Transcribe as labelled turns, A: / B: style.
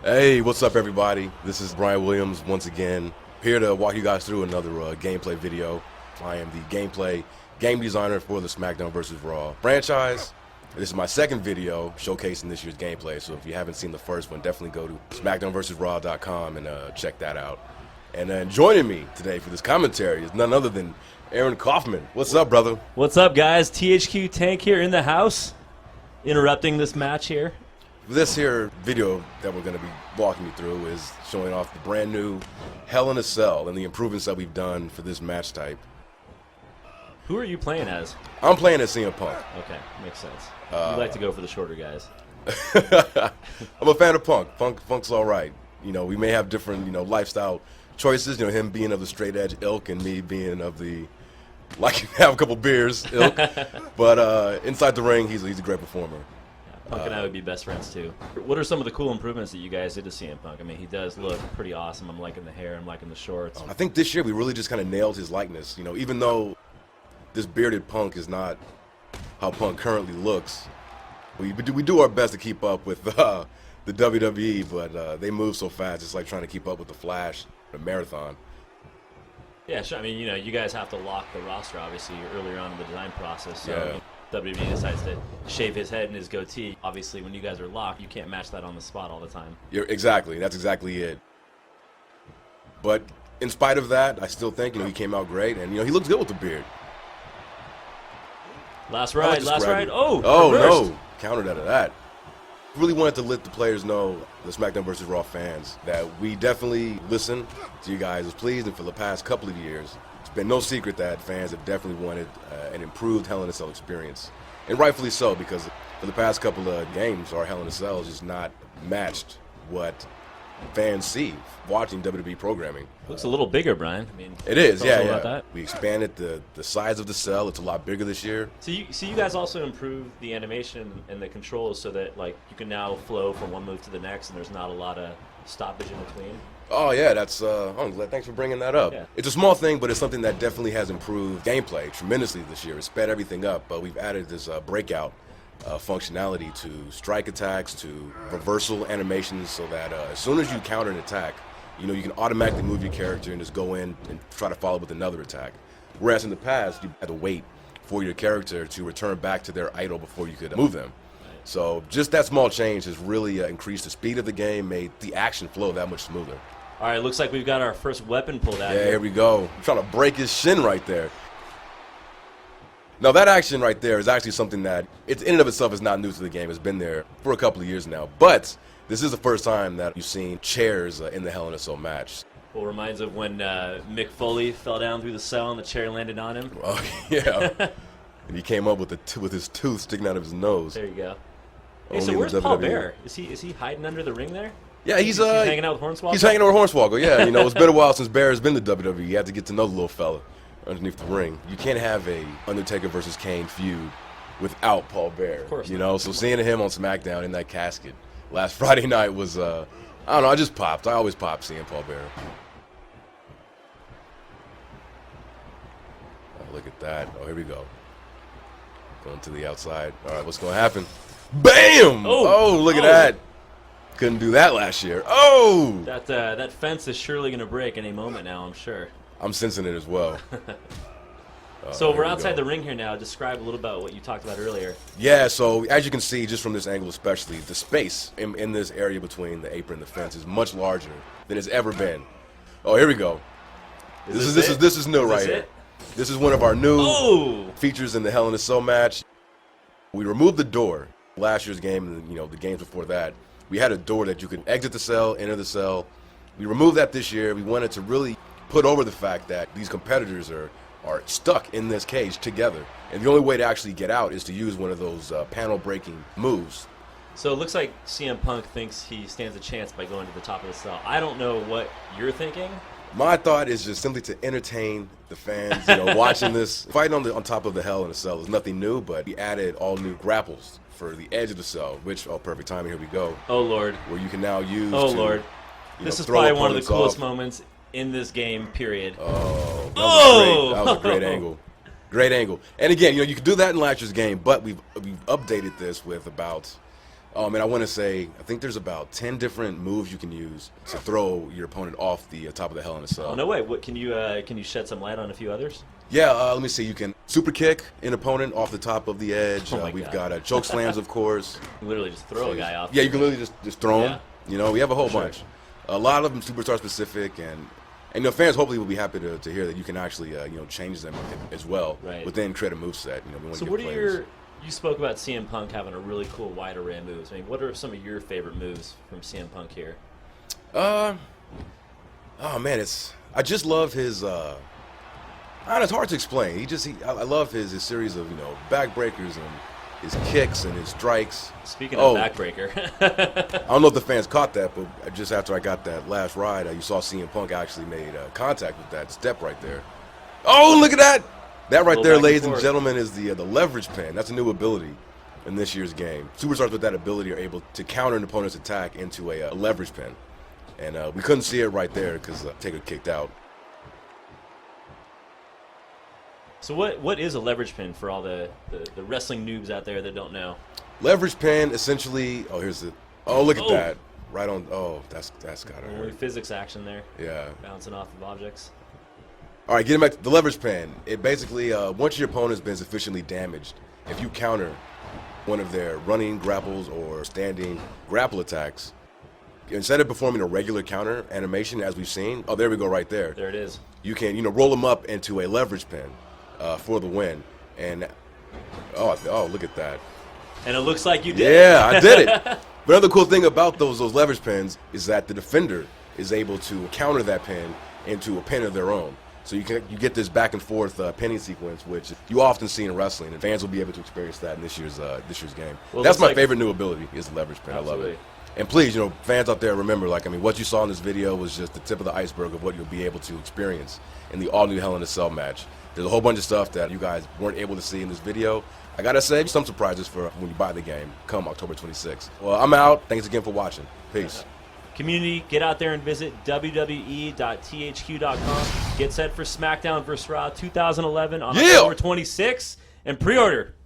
A: Hey, what's up, everybody? This is Brian Williams once again, here to walk you guys through another gameplay video. I am the game designer for the SmackDown vs. Raw franchise. This is my second video showcasing this year's gameplay, so if you haven't seen the first one, definitely go to SmackDownVsRaw.com and check that out. And joining me today for this commentary is none other than Aaron Kaufman. What's up, brother?
B: What's up, guys? THQ Tank here in the house, interrupting this match here.
A: This here video that we're going to be walking you through is showing off the brand new Hell in a Cell and the improvements that we've done for this match type.
B: Who are you playing as?
A: I'm playing as CM Punk.
B: Okay, makes sense. You like to go for the shorter guys.
A: I'm a fan of Punk. Punk's all right. You know, we may have different, lifestyle choices. You know, him being of the straight edge ilk and me being of the have a couple beers ilk. But inside the ring, he's a great performer.
B: Punk and I would be best friends too. What are some of the cool improvements that you guys did to CM Punk? I mean, he does look pretty awesome. I'm liking the hair. I'm liking the shorts.
A: I think this year we really just kind of nailed his likeness. You know, even though this bearded Punk is not how Punk currently looks, we do our best to keep up with the WWE, but they move so fast. It's like trying to keep up with the Flash, the marathon.
B: Yeah, sure. I mean, you guys have to lock the roster, obviously, earlier on in the design process. So
A: Yeah.
B: WWE decides to shave his head and his goatee. Obviously, when you guys are locked, you can't match that on the spot all the time.
A: Exactly. That's exactly it. But in spite of that, I still think, he came out great, and, he looks good with the beard.
B: Last ride. Oh,
A: no. Countered out of that. Really wanted to let the players know, the SmackDown vs. Raw fans, that we definitely listen to you guys as pleased, and for the past couple of years, it's been no secret that fans have definitely wanted an improved Hell in a Cell experience. And rightfully so, because for the past couple of games, our Hell in a Cell has just not matched what fans see watching WWE programming.
B: Looks a little bigger, Brian. I mean,
A: it is,
B: tell us
A: yeah.
B: about that.
A: We expanded the size of the cell. It's a lot bigger this year.
B: So you guys also improved the animation and the controls so that you can now flow from one move to the next, and there's not a lot of stoppage in between.
A: Oh yeah, that's. I'm glad. Thanks for bringing that up.
B: Yeah.
A: It's a small thing, but it's something that definitely has improved gameplay tremendously this year. It sped everything up, but we've added this breakout functionality to strike attacks, to reversal animations, so that as soon as you counter an attack, you can automatically move your character and just go in and try to follow with another attack. Whereas in the past, you had to wait for your character to return back to their idol before you could move them. So just that small change has really increased the speed of the game, made the action flow that much smoother.
B: All right, looks like we've got our first weapon pulled out.
A: Yeah, here we go. I'm trying to break his shin right there. Now that action right there is actually something that, it's in and of itself is not new to the game. It's been there for a couple of years now. But this is the first time that you've seen chairs in the Hell in a Cell match.
B: Well, reminds of when Mick Foley fell down through the cell and the chair landed on him.
A: Oh yeah, and he came up with his tooth sticking out of his nose.
B: There you go. Hey,
A: Only
B: so
A: in
B: where's
A: the
B: Paul
A: WWE.
B: Bear? Is he hiding under the ring there?
A: Yeah, he's
B: hanging out with Hornswoggle?
A: He's hanging out with Hornswoggle, yeah. It's been a while since Bear has been to WWE. You have to get to know the little fella underneath the ring. You can't have a Undertaker versus Kane feud without Paul Bear.
B: Of course
A: not. So seeing him on SmackDown in that casket last Friday night was, I don't know, I just popped. I always pop seeing Paul Bear. Oh, look at that. Oh, here we go. Going to the outside. All right, what's going to happen? Bam! Oh, look at that. Couldn't do that last year. Oh!
B: That fence is surely going to break any moment now, I'm sure.
A: I'm sensing it as well.
B: So we're
A: here we
B: outside
A: go.
B: the ring here now. Describe a little about what you talked about earlier.
A: Yeah, so as you can see, just from this angle especially, the space in this area between the apron and the fence is much larger than it's ever been. Oh, here we go. This is new right here. This is one of our new features in the Hell in a Cell match. We removed the door. Last year's game and the games before that, we had a door that you could exit the cell, enter the cell. We removed that this year. We wanted to really put over the fact that these competitors are stuck in this cage together. And the only way to actually get out is to use one of those panel-breaking moves.
B: So it looks like CM Punk thinks he stands a chance by going to the top of the cell. I don't know what you're thinking.
A: My thought is just simply to entertain the fans, watching this. Fighting on top of the Hell in a Cell is nothing new, but we added all new grapples for the edge of the cell, which, perfect timing, here we go.
B: Oh, Lord.
A: Where you can now use
B: Lord. This is probably one of the coolest moments in this game, period.
A: Oh, that was a great angle. Great angle. And again, you can do that in last year's game, but we've updated this with about I want to say, I think there's about 10 different moves you can use to throw your opponent off the top of the Hell in a Cell.
B: Oh, no way. What can you shed some light on a few others?
A: Yeah, let me see. You can super kick an opponent off the top of the edge.
B: Oh
A: We've got choke slams, of course.
B: You can literally just throw a guy off.
A: Yeah, you can literally just throw him.
B: Yeah.
A: You know, we have a whole bunch. A lot of them superstar specific, and fans hopefully will be happy to hear that you can actually change them as well within creative moveset. We want
B: so
A: to
B: what are you spoke about CM Punk having a really cool wide array of moves. I mean, what are some of your favorite moves from CM Punk here?
A: Oh man, I just love his. It's hard to explain. I love his series of backbreakers and his kicks and his strikes.
B: Speaking of backbreaker,
A: I don't know if the fans caught that, but just after I got that last ride, you saw CM Punk actually made contact with that step right there. Oh, look at that! That right there, ladies and gentlemen, is the leverage pin. That's a new ability in this year's game. Superstars with that ability are able to counter an opponent's attack into a leverage pin, and we couldn't see it right there because Taker kicked out.
B: So what is a leverage pin for all the wrestling noobs out there that don't know?
A: Leverage pin, essentially. Oh, look at that! Right on. Oh, that's gotta hurt.
B: Physics action there.
A: Yeah.
B: Bouncing off of objects.
A: All right, getting back to the leverage pin. It basically, once your opponent's been sufficiently damaged, if you counter one of their running grapples or standing grapple attacks, instead of performing a regular counter animation as we've seen, oh, there we go, right there.
B: There it is.
A: You can, roll them up into a leverage pin for the win. And oh, look at that.
B: And it looks like you did.
A: Yeah, I did it. But another cool thing about those leverage pins is that the defender is able to counter that pin into a pin of their own. So you get this back and forth pinning sequence, which you often see in wrestling, and fans will be able to experience that in this year's game.
B: Well,
A: that's my favorite new ability is the leverage pin.
B: Absolutely.
A: I love it. And please, fans out there, remember, what you saw in this video was just the tip of the iceberg of what you'll be able to experience in the all-new Hell in a Cell match. There's a whole bunch of stuff that you guys weren't able to see in this video. I gotta say, some surprises for when you buy the game come October 26th. Well, I'm out. Thanks again for watching. Peace.
B: Community, get out there and visit wwe.thq.com. Get set for SmackDown vs. Raw 2011 on October 26th and pre-order.